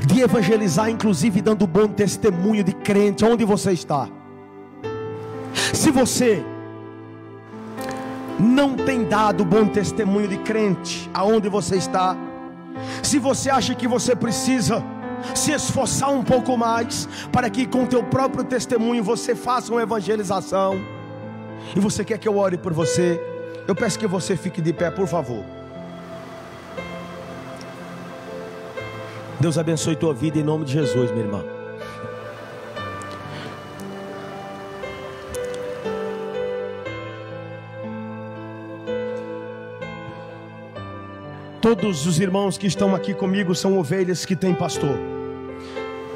de evangelizar, inclusive dando bom testemunho de crente, onde você está. Se você não tem dado bom testemunho de crente, aonde você está, se você acha que você precisa se esforçar um pouco mais, para que com teu próprio testemunho você faça uma evangelização, e você quer que eu ore por você, eu peço que você fique de pé, por favor. Deus abençoe tua vida em nome de Jesus, minha irmã. Todos os irmãos que estão aqui comigo são ovelhas que têm pastor.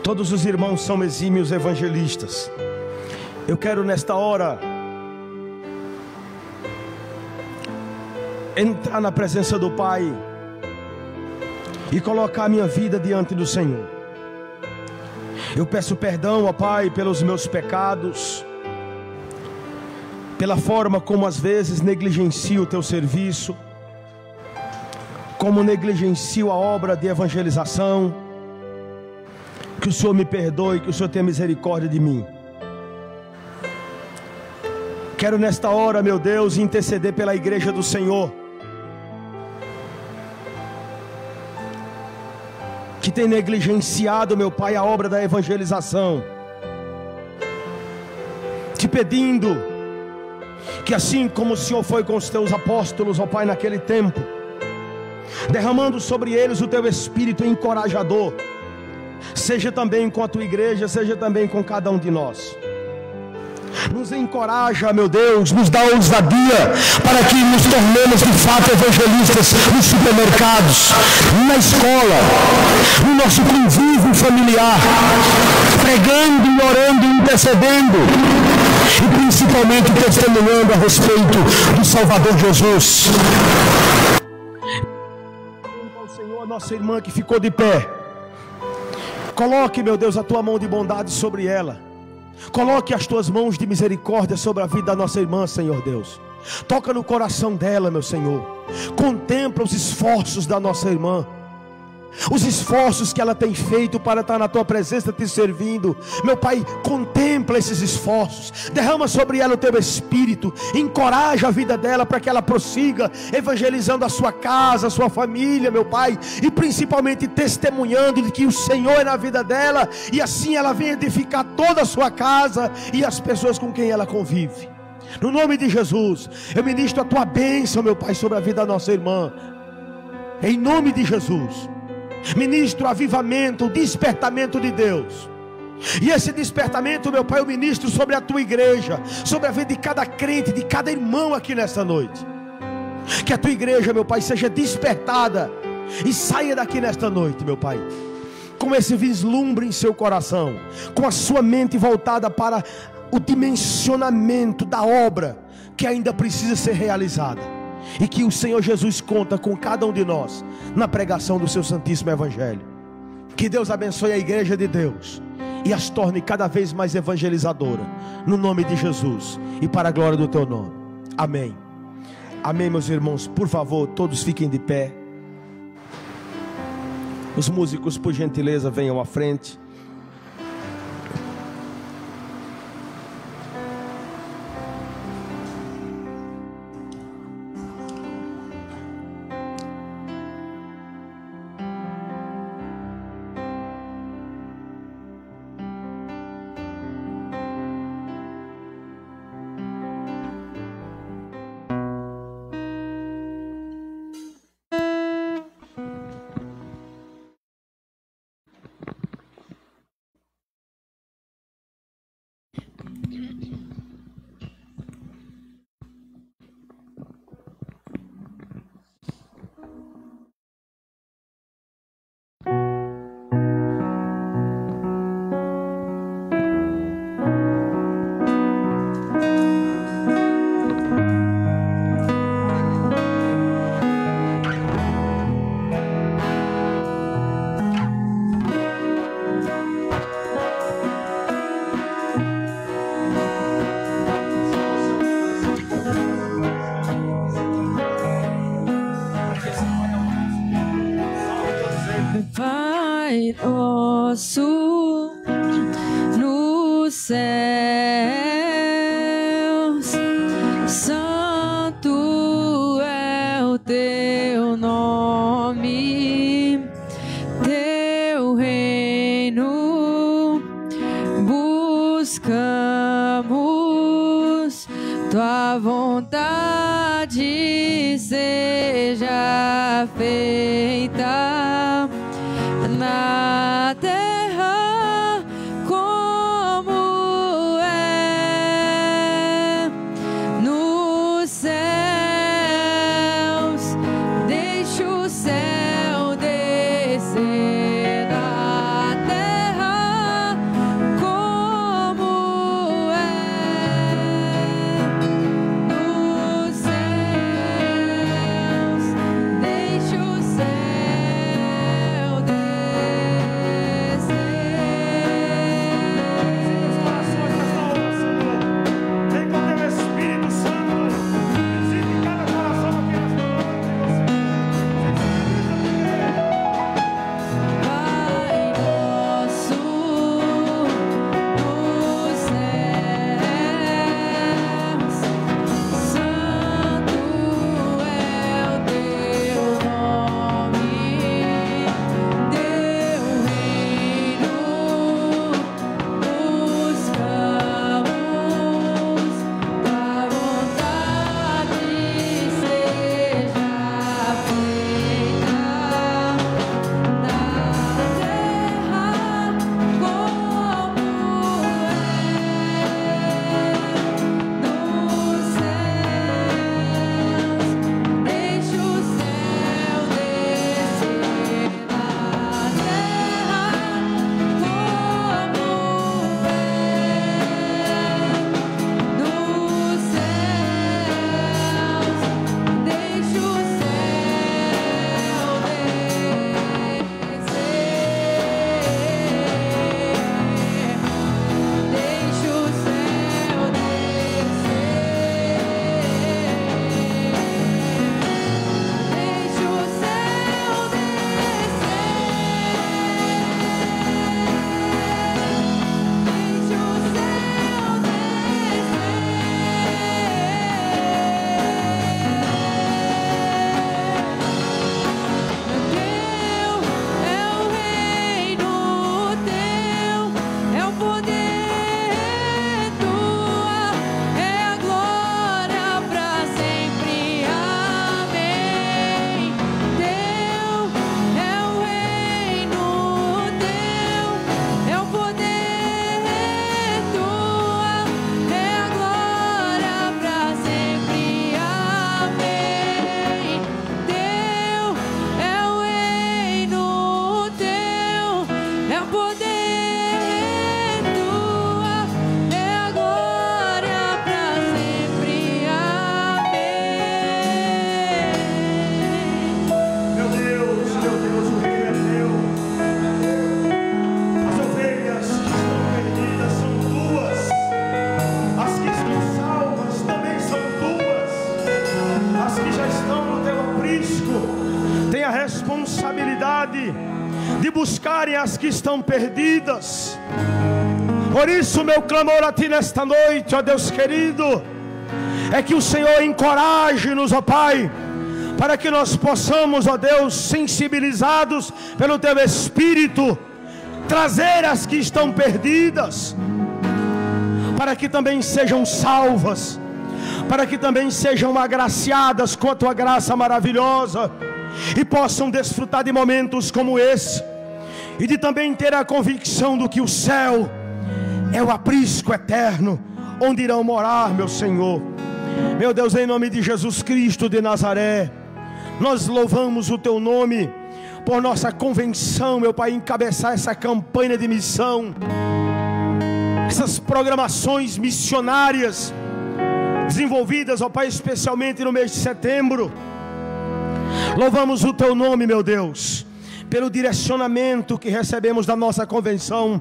Todos os irmãos são exímios evangelistas. Eu quero nesta hora entrar na presença do Pai e colocar a minha vida diante do Senhor. Eu peço perdão, ó Pai, pelos meus pecados, pela forma como às vezes negligencio o teu serviço, como negligencio a obra de evangelização. Que o Senhor me perdoe, que o Senhor tenha misericórdia de mim. Quero nesta hora, meu Deus, interceder pela igreja do Senhor, que tem negligenciado, meu Pai, a obra da evangelização, te pedindo que assim como o Senhor foi com os teus apóstolos, ó Pai, naquele tempo, derramando sobre eles o teu espírito encorajador, seja também com a tua igreja, seja também com cada um de nós. Nos encoraja, meu Deus, nos dá ousadia para que nos tornemos de fato evangelistas nos supermercados, na escola, no nosso convívio familiar, pregando e orando e intercedendo, e principalmente testemunhando a respeito do Salvador Jesus. Ao Senhor, nossa irmã que ficou de pé, coloque, meu Deus, a tua mão de bondade sobre ela. Coloque as tuas mãos de misericórdia sobre a vida da nossa irmã, Senhor Deus. Toca no coração dela, meu Senhor. Contempla os esforços da nossa irmã, os esforços que ela tem feito para estar na tua presença te servindo. Meu Pai, contempla esses esforços, derrama sobre ela o teu espírito, encoraja a vida dela para que ela prossiga evangelizando a sua casa, a sua família, meu Pai, e principalmente testemunhando de que o Senhor é na vida dela, e assim ela vem edificar toda a sua casa e as pessoas com quem ela convive. No nome de Jesus, eu ministro a tua bênção, meu Pai, sobre a vida da nossa irmã, em nome de Jesus. Ministro o avivamento, o despertamento de Deus. E esse despertamento, meu Pai, eu ministro sobre a tua igreja, sobre a vida de cada crente, de cada irmão aqui nesta noite. Que a tua igreja, meu Pai, seja despertada e saia daqui nesta noite, meu Pai, com esse vislumbre em seu coração, com a sua mente voltada para o dimensionamento da obra que ainda precisa ser realizada. E que o Senhor Jesus conta com cada um de nós na pregação do seu santíssimo evangelho. Que Deus abençoe a igreja de Deus e as torne cada vez mais evangelizadora, no nome de Jesus e para a glória do teu nome. Amém. Amém, meus irmãos. Por favor, todos fiquem de pé. Os músicos, por gentileza, venham à frente. Pai nosso nos céus, santo é o teu nome, teu reino buscamos, tua vontade seja feita na terra como é nos céus. Deixa o céu descer na terra como é nos céus. Deixa o céu descer. Os corações nesta hora, Senhor. Vem com teu Espírito Santo. Visite cada coração aqui nesta noite, Pai nosso nos céus, santo é o teu nome, teu reino buscamos, tua vontade seja feita na terra como é nos céus. Deixa o céu descer na terra como é nos céus. Deixa o céu descer. Deixa o céu descer. Deixa o céu responsabilidade de buscarem as que estão perdidas. Por isso, meu clamor a Ti nesta noite, ó Deus querido, é que o Senhor encoraje-nos, ó Pai, para que nós possamos, ó Deus, sensibilizados pelo Teu Espírito, trazer as que estão perdidas, para que também sejam salvas, para que também sejam agraciadas com a Tua graça maravilhosa, e possam desfrutar de momentos como esse, e de também ter a convicção do que o céu é o aprisco eterno, onde irão morar, meu Senhor. Meu Deus, em nome de Jesus Cristo de Nazaré, nós louvamos o Teu nome, por nossa convenção, meu Pai, encabeçar essa campanha de missão, essas programações missionárias, desenvolvidas, ó Pai, especialmente no mês de setembro. Louvamos o Teu nome, meu Deus, pelo direcionamento que recebemos da nossa convenção.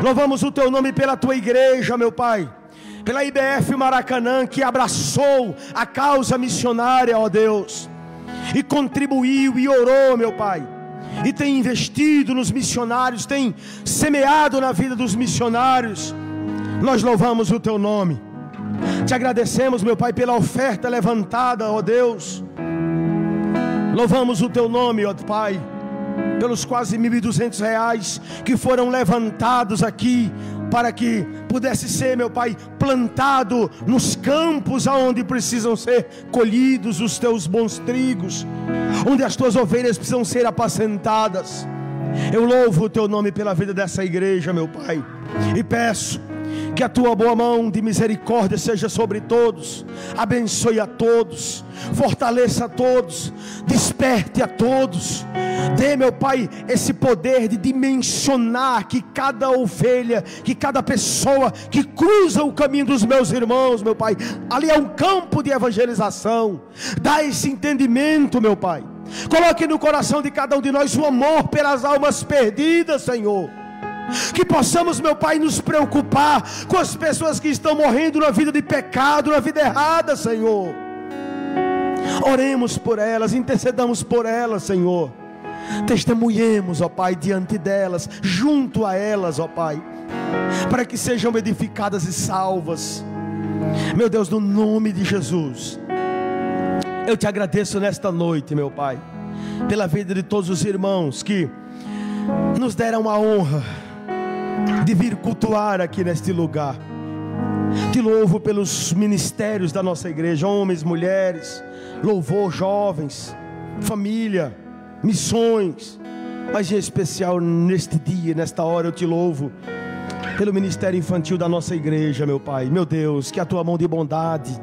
Louvamos o Teu nome pela Tua igreja, meu Pai, pela IBF Maracanã, que abraçou a causa missionária, ó Deus, e contribuiu e orou, meu Pai, e tem investido nos missionários, tem semeado na vida dos missionários. Nós louvamos o teu nome, te agradecemos, meu Pai, pela oferta levantada, ó Deus. Louvamos o teu nome, ó Pai, pelos quase R$1.200 que foram levantados aqui, para que pudesse ser, meu Pai, plantado nos campos aonde precisam ser colhidos os teus bons trigos, onde as tuas ovelhas precisam ser apacentadas. Eu louvo o teu nome pela vida dessa igreja, meu Pai, e peço que a tua boa mão de misericórdia seja sobre todos, abençoe a todos, fortaleça a todos, desperte a todos, dê, meu Pai, esse poder de dimensionar que cada ovelha, que cada pessoa que cruza o caminho dos meus irmãos, meu Pai, ali é um campo de evangelização. Dá esse entendimento, meu Pai, coloque no coração de cada um de nós o amor pelas almas perdidas, Senhor. Que possamos, meu Pai, nos preocupar com as pessoas que estão morrendo na vida de pecado, na vida errada, Senhor. Oremos por elas, intercedamos por elas, Senhor. Testemunhemos, ó Pai, diante delas, junto a elas, ó Pai, para que sejam edificadas e salvas. Meu Deus, no nome de Jesus, eu te agradeço nesta noite, meu Pai, pela vida de todos os irmãos que nos deram a honra de vir cultuar aqui neste lugar. Te louvo pelos ministérios da nossa igreja, homens, mulheres, louvor, jovens, família, missões, mas em especial neste dia, nesta hora eu te louvo pelo ministério infantil da nossa igreja, meu Pai. Meu Deus, que a tua mão de bondade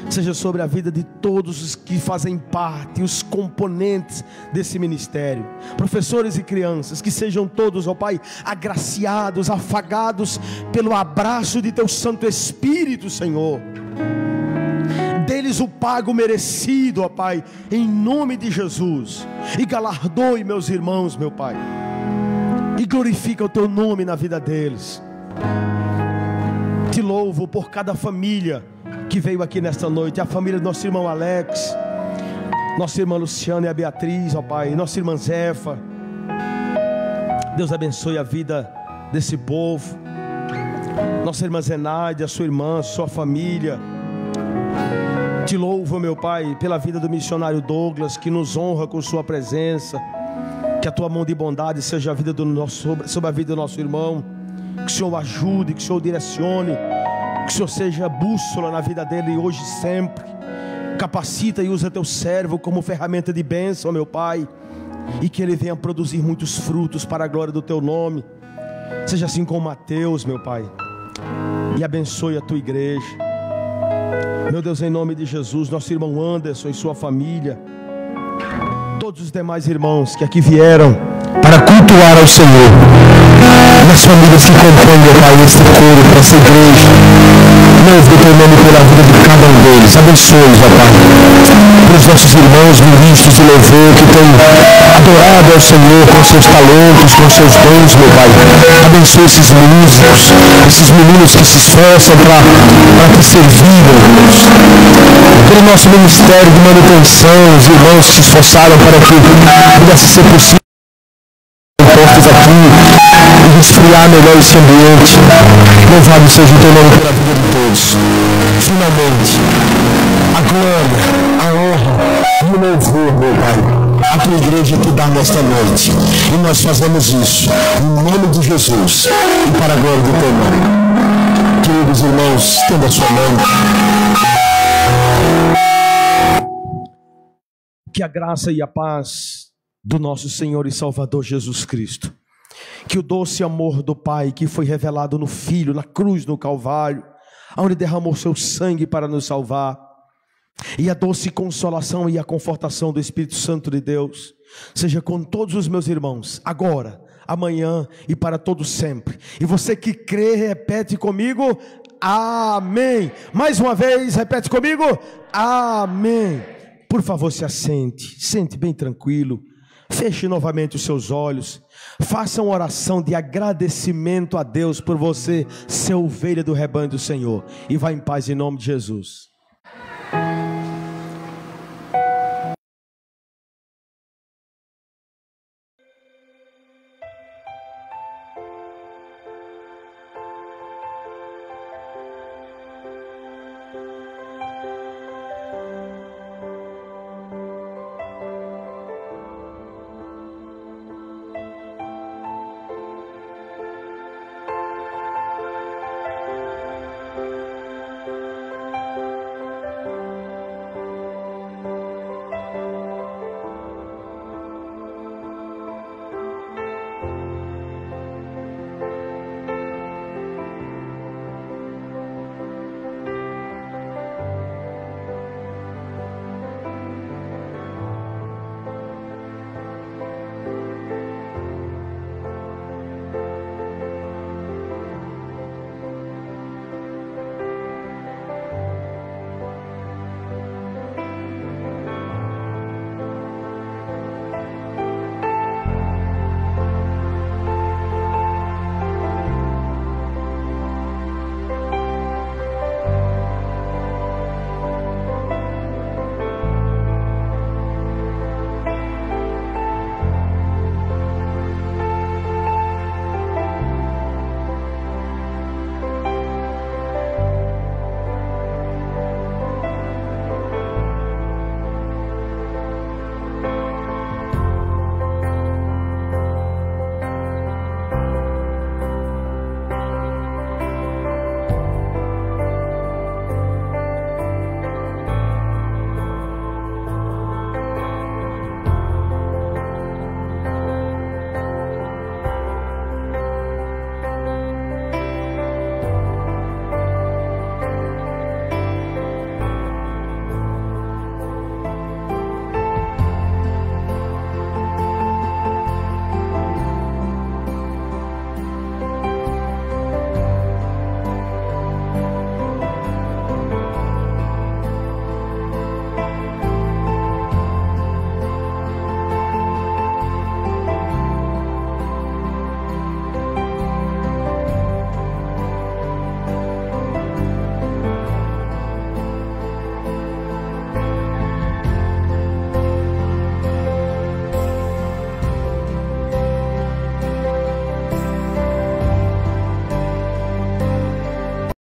seja sobre a vida de todos os que fazem parte, os componentes desse ministério, professores e crianças, que sejam todos, ó Pai, agraciados, afagados pelo abraço de teu Santo Espírito, Senhor. Deles o pago merecido, ó Pai, em nome de Jesus, e galardoe meus irmãos, meu Pai, e glorifica o teu nome na vida deles. Te louvo por cada família que veio aqui nesta noite, a família do nosso irmão Alex, nossa irmã Luciana e a Beatriz, ó Pai, nossa irmã Zefa. Deus abençoe a vida desse povo. Nossa irmã Zenaide, a sua irmã, a sua família. Te louvo, meu Pai, pela vida do missionário Douglas, que nos honra com sua presença. Que a tua mão de bondade seja a vida sobre a vida do nosso irmão. Que o Senhor o ajude, que o Senhor o direcione, que o Senhor seja bússola na vida dele hoje e sempre. Capacita e usa teu servo como ferramenta de bênção, meu Pai, e que ele venha produzir muitos frutos para a glória do teu nome. Seja assim com Mateus, meu Pai, e abençoe a tua igreja. Meu Deus, em nome de Jesus, nosso irmão Anderson e sua família, todos os demais irmãos que aqui vieram para cultuar ao Senhor, nas famílias que compõem, meu Pai, este corpo, essa igreja, louvo o teu nome pela vida de cada um deles. Abençoe, ó Pai, pelos nossos irmãos ministros de louvor que têm adorado ao Senhor com seus talentos, com seus dons, meu Pai. Abençoe esses músicos, esses meninos que se esforçam para te servir, meu Deus. Pelo nosso ministério de manutenção, os irmãos que se esforçaram para que pudesse ser possível postos aqui e resfriar melhor esse ambiente. Louvado seja o teu nome pela vida de todos. Finalmente, a glória, a honra e o louvor, meu Pai, a tua igreja te dá nesta noite, e nós fazemos isso em nome de Jesus e para a glória do teu nome. Queridos irmãos, estenda a sua mão. Que a graça e a paz do nosso Senhor e Salvador Jesus Cristo, que o doce amor do Pai que foi revelado no Filho, na cruz, no Calvário, onde derramou seu sangue para nos salvar, e a doce consolação e a confortação do Espírito Santo de Deus, seja com todos os meus irmãos, agora, amanhã e para todo sempre. E você que crê, repete comigo, amém. Mais uma vez, repete comigo, amém. Por favor, se assente, sente bem tranquilo. Feche novamente os seus olhos. Faça uma oração de agradecimento a Deus por você ser ovelha do rebanho do Senhor. E vá em paz em nome de Jesus.